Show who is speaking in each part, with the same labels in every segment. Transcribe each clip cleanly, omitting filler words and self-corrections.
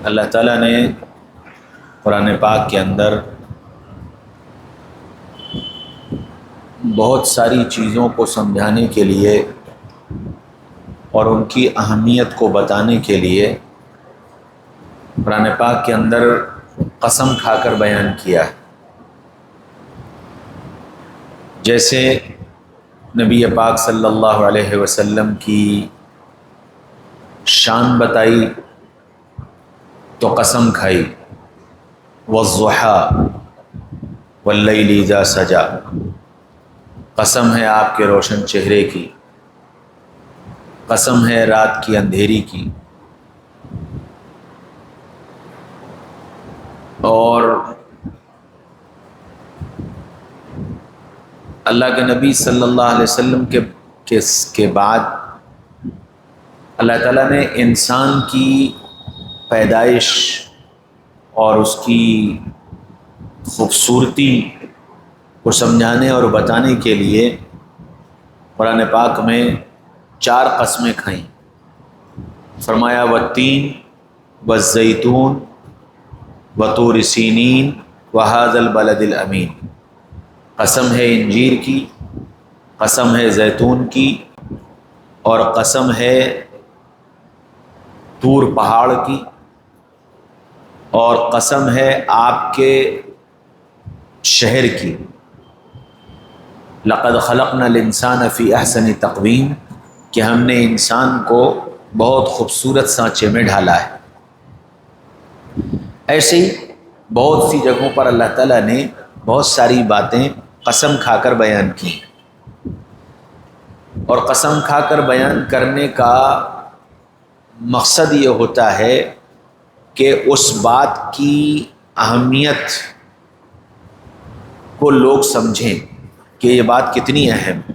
Speaker 1: اللہ تعالیٰ نے قرآن پاک کے اندر بہت ساری چیزوں کو سمجھانے کے لیے اور ان کی اہمیت کو بتانے کے لیے قرآن پاک کے اندر قسم کھا کر بیان کیا ہے۔ جیسے نبی پاک صلی اللہ علیہ وسلم کی شان بتائی تو قسم کھائی، والضحیٰ واللیل اذا سجا، قسم ہے آپ کے روشن چہرے کی، قسم ہے رات کی اندھیری کی، اور اللہ کے نبی صلی اللہ علیہ وسلم کے بعد اللہ تعالیٰ نے انسان کی پیدائش اور اس کی خوبصورتی کو سمجھانے اور بتانے کے لیے قرآن پاک میں 4 قسمیں کھائیں۔ فرمایا والتین والزیتون وطور سینین وہذا البلد الامین، قسم ہے انجیر کی، قسم ہے زیتون کی، اور قسم ہے طور پہاڑ کی، اور قسم ہے آپ کے شہر کی۔ لقد خلقنا الانسان فی احسن تقویم، کہ ہم نے انسان کو بہت خوبصورت سانچے میں ڈھالا ہے۔ ایسے ہی بہت سی جگہوں پر اللہ تعالیٰ نے بہت ساری باتیں قسم کھا کر بیان کی، اور قسم کھا کر بیان کرنے کا مقصد یہ ہوتا ہے کہ اس بات کی اہمیت کو لوگ سمجھیں کہ یہ بات کتنی اہم ہے۔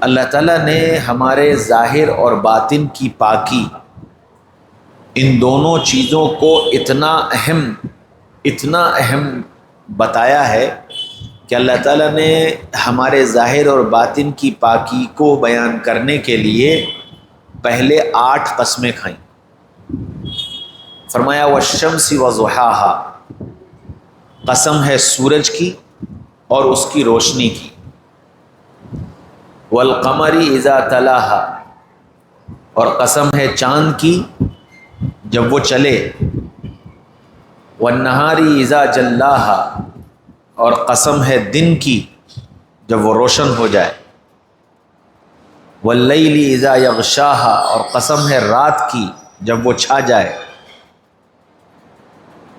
Speaker 1: اللہ تعالیٰ نے ہمارے ظاہر اور باطن کی پاکی، ان دونوں چیزوں کو اتنا اہم بتایا ہے کہ اللہ تعالیٰ نے ہمارے ظاہر اور باطن کی پاکی کو بیان کرنے کے لیے پہلے 8 قسمیں کھائیں۔ فرمایا والشمس وضحاها، قسم ہے سورج کی اور اس کی روشنی کی، والقمر اذا تلاها، اور قسم ہے چاند کی جب وہ چلے، والنہار اذا جلاها، اور قسم ہے دن کی جب وہ روشن ہو جائے، واللیل اذا یغشاها، اور قسم ہے رات کی جب وہ چھا جائے،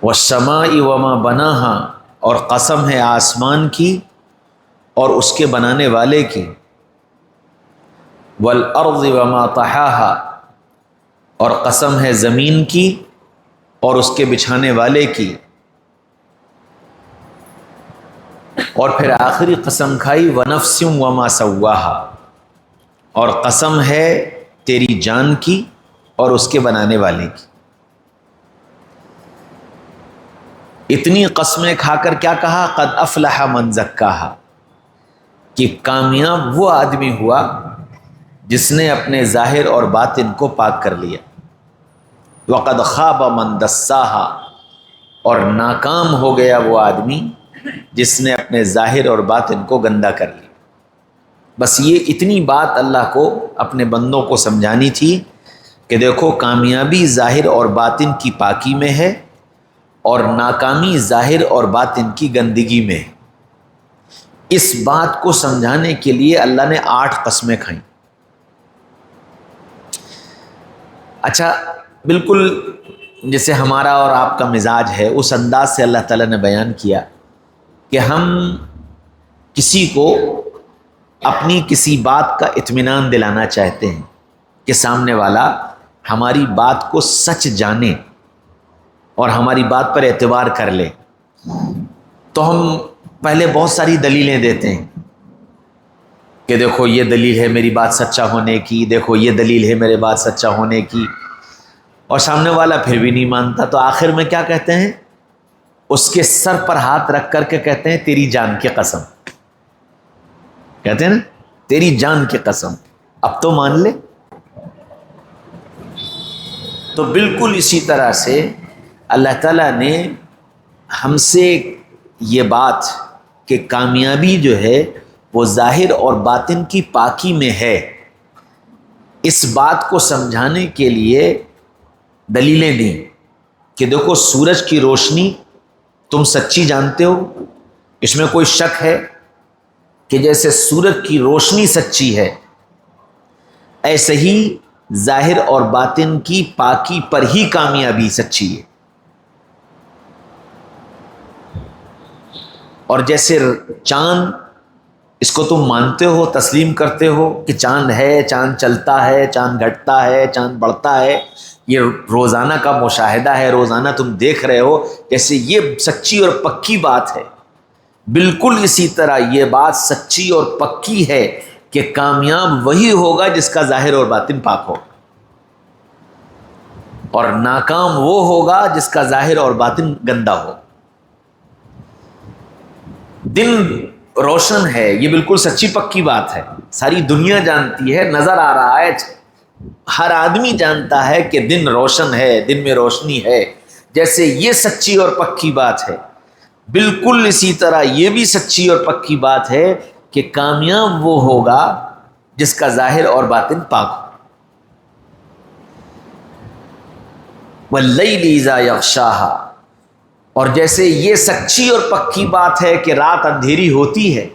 Speaker 1: والسماء وما بناها، اور قسم ہے آسمان کی اور اس کے بنانے والے کی، والارض وما طحاها، اور قسم ہے زمین کی اور اس کے بچھانے والے کی، اور پھر آخری قسم کھائی ونفس وما سواها، اور قسم ہے تیری جان کی اور اس کے بنانے والے کی۔ اتنی قسمیں کھا کر کیا کہا؟ قد افلح من زکاها، کہ کامیاب وہ آدمی ہوا جس نے اپنے ظاہر اور باطن کو پاک کر لیا، وقد خاب من دساها، اور ناکام ہو گیا وہ آدمی جس نے اپنے ظاہر اور باطن کو گندا کر لیا۔ بس یہ اتنی بات اللہ کو اپنے بندوں کو سمجھانی تھی کہ دیکھو کامیابی ظاہر اور باطن کی پاکی میں ہے، اور ناکامی ظاہر اور باطن کی گندگی میں ہے۔ اس بات کو سمجھانے کے لیے اللہ نے 8 قسمیں کھائیں۔ اچھا، بالکل جیسے ہمارا اور آپ کا مزاج ہے، اس انداز سے اللہ تعالیٰ نے بیان کیا کہ ہم کسی کو اپنی کسی بات کا اطمینان دلانا چاہتے ہیں کہ سامنے والا ہماری بات کو سچ جانے اور ہماری بات پر اعتبار کر لے، تو ہم پہلے بہت ساری دلیلیں دیتے ہیں کہ دیکھو یہ دلیل ہے میری بات سچا ہونے کی، دیکھو یہ دلیل ہے میرے بات سچا ہونے کی، اور سامنے والا پھر بھی نہیں مانتا، تو آخر میں کیا کہتے ہیں؟ اس کے سر پر ہاتھ رکھ کر کے کہتے ہیں تیری جان کی قسم، کہتے ہیں نا تیری جان کی قسم، اب تو مان لے۔ تو بالکل اسی طرح سے اللہ تعالیٰ نے ہم سے یہ بات کہ کامیابی جو ہے وہ ظاہر اور باطن کی پاکی میں ہے، اس بات کو سمجھانے کے لیے دلیلیں دیں کہ دیکھو سورج کی روشنی تم سچی جانتے ہو، اس میں کوئی شک ہے کہ جیسے سورج کی روشنی سچی ہے ایسے ہی ظاہر اور باطن کی پاکی پر ہی کامیابی سچی ہے۔ اور جیسے چاند، اس کو تم مانتے ہو، تسلیم کرتے ہو کہ چاند ہے، چاند چلتا ہے، چاند گھٹتا ہے، چاند بڑھتا ہے، یہ روزانہ کا مشاہدہ ہے، روزانہ تم دیکھ رہے ہو، جیسے یہ سچی اور پکی بات ہے، بالکل اسی طرح یہ بات سچی اور پکی ہے کہ کامیاب وہی ہوگا جس کا ظاہر اور باطن پاک ہو، اور ناکام وہ ہوگا جس کا ظاہر اور باطن گندا ہو۔ دن روشن ہے، یہ بالکل سچی پکی بات ہے، ساری دنیا جانتی ہے، نظر آ رہا ہے، ہر آدمی جانتا ہے کہ دن روشن ہے، دن میں روشنی ہے، جیسے یہ سچی اور پکی بات ہے، بالکل اسی طرح یہ بھی سچی اور پکی بات ہے کہ کامیاب وہ ہوگا جس کا ظاہر اور باطن پاک ہو۔ وَاللَّيْلِ إِذَا يَغْشَاهَا، اور جیسے یہ سچی اور پکی بات ہے کہ رات اندھیری ہوتی ہے،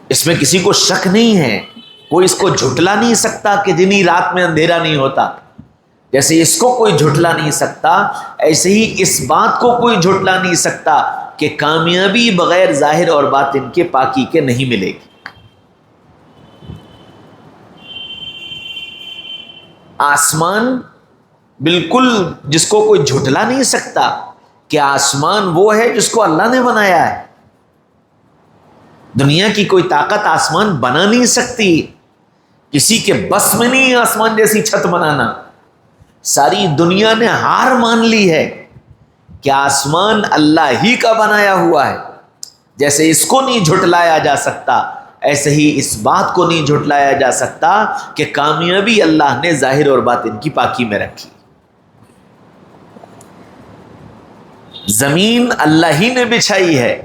Speaker 1: اس میں کسی کو شک نہیں ہے، کوئی اس کو جھٹلا نہیں سکتا کہ دنی رات میں اندھیرا نہیں ہوتا، جیسے اس کو کوئی جھٹلا نہیں سکتا ایسے ہی اس بات کو کوئی جھٹلا نہیں سکتا کہ کامیابی بغیر ظاہر اور باطن کے پاکی کے نہیں ملے گی۔ آسمان بالکل جس کو کوئی جھٹلا نہیں سکتا کہ آسمان وہ ہے جس کو اللہ نے بنایا ہے، دنیا کی کوئی طاقت آسمان بنا نہیں سکتی، کسی کے بس میں نہیں آسمان جیسی چھت بنانا، ساری دنیا نے ہار مان لی ہے کہ آسمان اللہ ہی کا بنایا ہوا ہے، جیسے اس کو نہیں جھٹلایا جا سکتا ایسے ہی اس بات کو نہیں جھٹلایا جا سکتا کہ کامیابی اللہ نے ظاہر اور باطن کی پاکی میں رکھی۔ زمین اللہ ہی نے بچھائی ہے،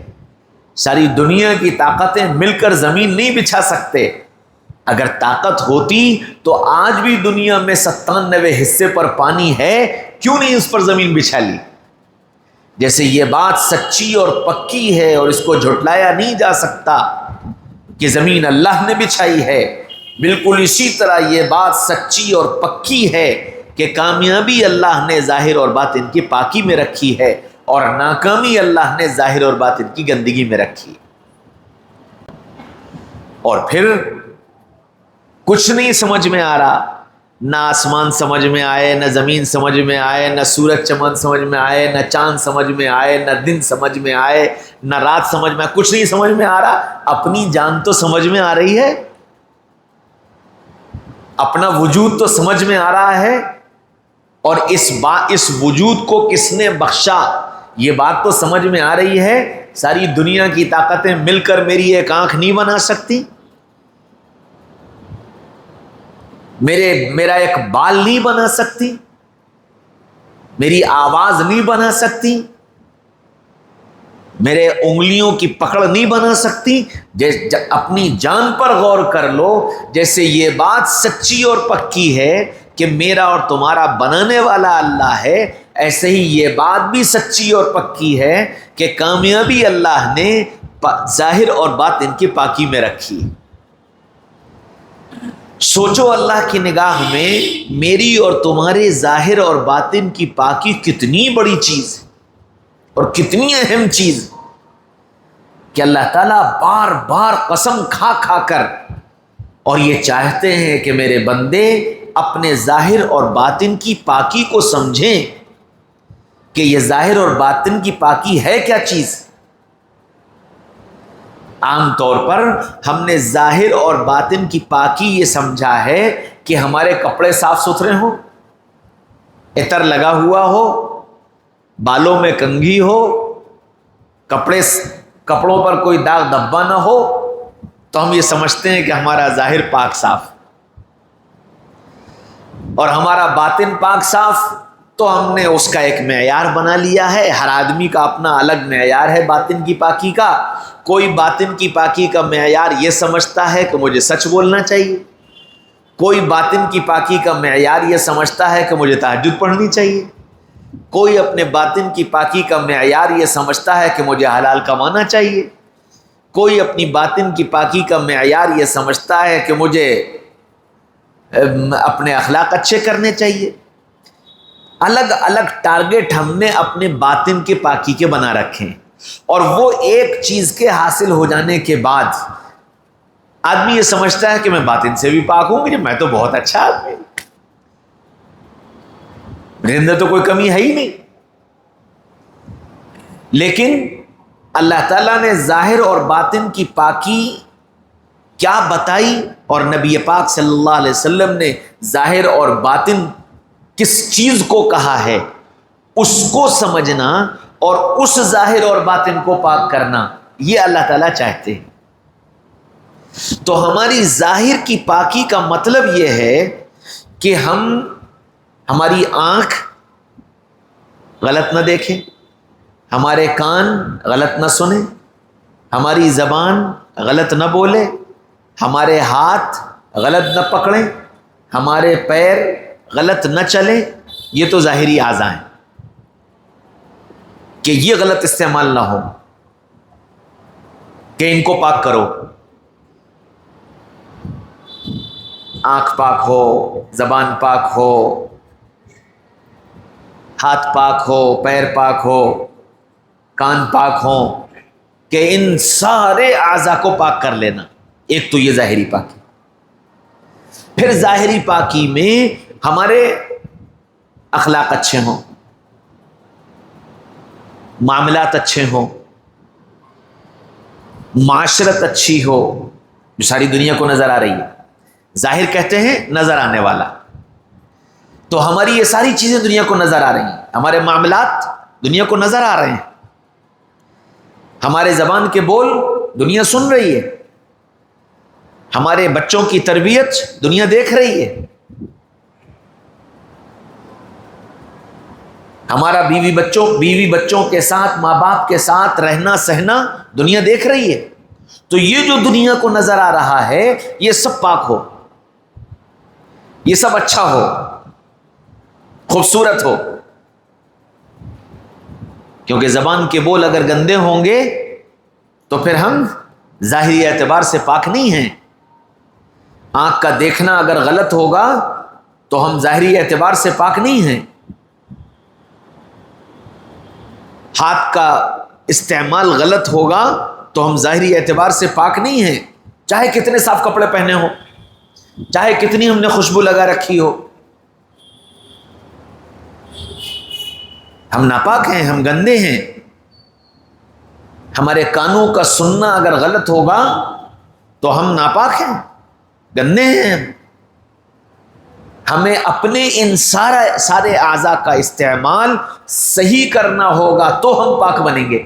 Speaker 1: ساری دنیا کی طاقتیں مل کر زمین نہیں بچھا سکتے، اگر طاقت ہوتی تو آج بھی دنیا میں 97 حصے پر پانی ہے، کیوں نہیں اس پر زمین بچھا لی؟ جیسے یہ بات سچی اور پکی ہے اور اس کو جھٹلایا نہیں جا سکتا کہ زمین اللہ نے بچھائی ہے، بالکل اسی طرح یہ بات سچی اور پکی ہے کہ کامیابی اللہ نے ظاہر اور باطن کی پاکی میں رکھی ہے اور ناکامی اللہ نے ظاہر اور باطن کی گندگی میں رکھی۔ اور پھر کچھ نہیں سمجھ میں آ رہا، نہ آسمان سمجھ میں آئے، نہ زمین سمجھ میں آئے، نہ سورج چمن سمجھ میں آئے، نہ چاند سمجھ میں آئے، نہ دن سمجھ میں آئے، نہ رات سمجھ میں آئے، کچھ نہیں سمجھ میں آ رہا۔ اپنی جان تو سمجھ میں آ رہی ہے، اپنا وجود تو سمجھ میں آ رہا ہے، اور اس وجود کو کس نے بخشا یہ بات تو سمجھ میں آ رہی ہے۔ ساری دنیا کی طاقتیں مل کر میری ایک آنکھ نہیں بنا سکتی، میرا ایک بال نہیں بنا سکتی، میری آواز نہیں بنا سکتی، میرے انگلیوں کی پکڑ نہیں بنا سکتی۔ اپنی جان پر غور کر لو، جیسے یہ بات سچی اور پکی ہے کہ میرا اور تمہارا بنانے والا اللہ ہے، ایسے ہی یہ بات بھی سچی اور پکی ہے کہ کامیابی اللہ نے ظاہر اور باطن کی پاکی میں رکھی۔ سوچو اللہ کی نگاہ میں میری اور تمہارے ظاہر اور باطن کی پاکی کتنی بڑی چیز ہے اور کتنی اہم چیز کہ اللہ تعالیٰ بار بار قسم کھا کھا کر اور یہ چاہتے ہیں کہ میرے بندے اپنے ظاہر اور باطن کی پاکی کو سمجھیں کہ یہ ظاہر اور باطن کی پاکی ہے کیا چیز۔ عام طور پر ہم نے ظاہر اور باطن کی پاکی یہ سمجھا ہے کہ ہمارے کپڑے صاف ستھرے ہوں، عطر لگا ہوا ہو، بالوں میں کنگھی ہو، کپڑوں پر کوئی داغ دھبا نہ ہو، تو ہم یہ سمجھتے ہیں کہ ہمارا ظاہر پاک صاف۔ اور ہمارا باطن پاک صاف، تو ہم نے اس کا ایک معیار بنا لیا ہے. ہر آدمی کا اپنا الگ معیار ہے باطن کی پاکی کا. کوئی باطن کی پاکی کا معیار یہ سمجھتا ہے کہ مجھے سچ بولنا چاہیے، کوئی باطن کی پاکی کا معیار یہ سمجھتا ہے کہ مجھے تہجد پڑھنی چاہیے، کوئی اپنے باطن کی پاکی کا معیار یہ سمجھتا ہے کہ مجھے حلال کمانا چاہیے، کوئی اپنی باطن کی پاکی کا معیار یہ سمجھتا ہے کہ مجھے اپنے اخلاق اچھے کرنے چاہیے. الگ الگ ٹارگٹ ہم نے اپنے باطن کے پاکی کے بنا رکھے ہیں. اور وہ ایک چیز کے حاصل ہو جانے کے بعد آدمی یہ سمجھتا ہے کہ میں باطن سے بھی پاک ہوں، کہ میں تو بہت اچھا آدمی، میرے اندر تو کوئی کمی ہے ہی نہیں. لیکن اللہ تعالیٰ نے ظاہر اور باطن کی پاکی کیا بتائی، اور نبی پاک صلی اللہ علیہ وسلم نے ظاہر اور باطن کس چیز کو کہا ہے، اس کو سمجھنا اور اس ظاہر اور باطن کو پاک کرنا، یہ اللہ تعالیٰ چاہتے ہیں. تو ہماری ظاہر کی پاکی کا مطلب یہ ہے کہ ہماری آنکھ غلط نہ دیکھیں، ہمارے کان غلط نہ سنیں، ہماری زبان غلط نہ بولے، ہمارے ہاتھ غلط نہ پکڑیں، ہمارے پیر غلط نہ چلیں. یہ تو ظاہری اعضاء ہیں کہ یہ غلط استعمال نہ ہو، کہ ان کو پاک کرو. آنکھ پاک ہو، زبان پاک ہو، ہاتھ پاک ہو، پیر پاک ہو، کان پاک ہو، کہ ان سارے اعضاء کو پاک کر لینا. ایک تو یہ ظاہری پاکی. پھر ظاہری پاکی میں ہمارے اخلاق اچھے ہوں، معاملات اچھے ہوں، معاشرت اچھی ہو، جو ساری دنیا کو نظر آ رہی ہے. ظاہر کہتے ہیں نظر آنے والا، تو ہماری یہ ساری چیزیں دنیا کو نظر آ رہی ہیں، ہمارے معاملات دنیا کو نظر آ رہے ہیں، ہمارے زبان کے بول دنیا سن رہی ہے، ہمارے بچوں کی تربیت دنیا دیکھ رہی ہے، ہمارا بیوی بچوں کے ساتھ، ماں باپ کے ساتھ رہنا سہنا دنیا دیکھ رہی ہے. تو یہ جو دنیا کو نظر آ رہا ہے یہ سب پاک ہو، یہ سب اچھا ہو، خوبصورت ہو. کیونکہ زبان کے بول اگر گندے ہوں گے تو پھر ہم ظاہری اعتبار سے پاک نہیں ہیں. آنکھ کا دیکھنا اگر غلط ہوگا تو ہم ظاہری اعتبار سے پاک نہیں ہیں. ہاتھ کا استعمال غلط ہوگا تو ہم ظاہری اعتبار سے پاک نہیں ہیں، چاہے کتنے صاف کپڑے پہنے ہوں، چاہے کتنی ہم نے خوشبو لگا رکھی ہو. ہم ناپاک ہیں، ہم گندے ہیں. ہمارے کانوں کا سننا اگر غلط ہوگا تو ہم ناپاک ہیں، گندے ہیں. ہمیں اپنے ان سارے اعضاء کا استعمال صحیح کرنا ہوگا تو ہم پاک بنیں گے،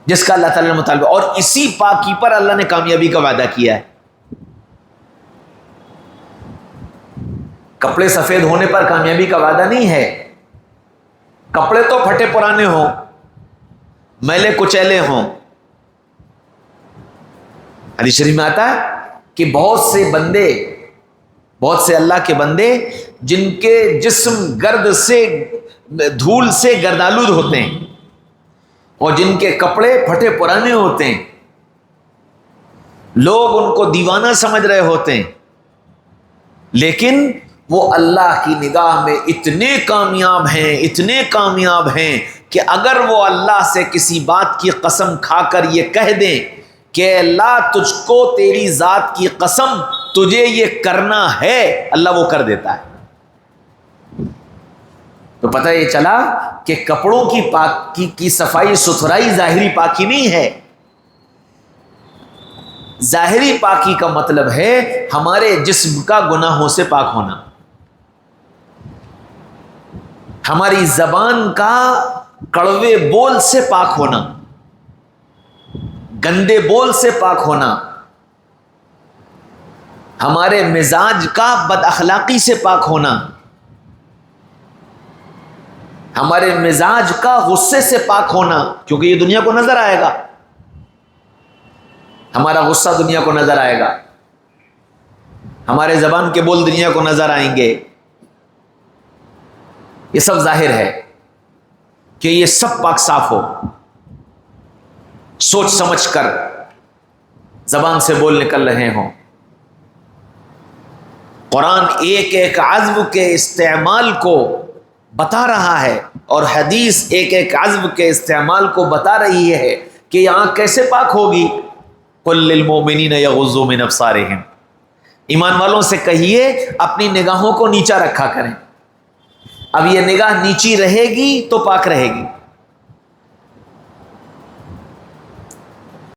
Speaker 1: جس کا اللہ تعالیٰ نے مطالبہ. اور اسی پاکی پر اللہ نے کامیابی کا وعدہ کیا ہے. کپڑے سفید ہونے پر کامیابی کا وعدہ نہیں ہے. کپڑے تو پھٹے پرانے ہوں، میلے کچیلے ہوں. حدیث شریف میں آتا ہے کہ بہت سے اللہ کے بندے جن کے جسم گرد سے، دھول سے گردآلود ہوتے ہیں اور جن کے کپڑے پھٹے پرانے ہوتے ہیں، لوگ ان کو دیوانہ سمجھ رہے ہوتے ہیں، لیکن وہ اللہ کی نگاہ میں اتنے کامیاب ہیں کہ اگر وہ اللہ سے کسی بات کی قسم کھا کر یہ کہہ دیں کہ اللہ تجھ کو تیری ذات کی قسم تجھے یہ کرنا ہے، اللہ وہ کر دیتا ہے. تو پتہ یہ چلا کہ کپڑوں کی پاکی کی صفائی ستھرائی ظاہری پاکی نہیں ہے. ظاہری پاکی کا مطلب ہے ہمارے جسم کا گناہوں سے پاک ہونا، ہماری زبان کا کڑوے بول سے پاک ہونا، گندے بول سے پاک ہونا، ہمارے مزاج کا بد اخلاقی سے پاک ہونا، ہمارے مزاج کا غصے سے پاک ہونا، کیونکہ یہ دنیا کو نظر آئے گا، ہمارا غصہ دنیا کو نظر آئے گا، ہمارے زبان کے بول دنیا کو نظر آئیں گے، یہ سب ظاہر ہے کہ یہ سب پاک صاف ہو، سوچ سمجھ کر زبان سے بول نکل رہے ہوں۔ قرآن ایک ایک عزو کے استعمال کو بتا رہا ہے، اور حدیث ایک ایک عزو کے استعمال کو بتا رہی ہے کہ یہ آنکھ کیسے پاک ہوگی۔ قل للمؤمنین یغضوا من ابصارہم، ایمان والوں سے کہیے اپنی نگاہوں کو نیچا رکھا کریں۔ اب یہ نگاہ نیچی رہے گی تو پاک رہے گی،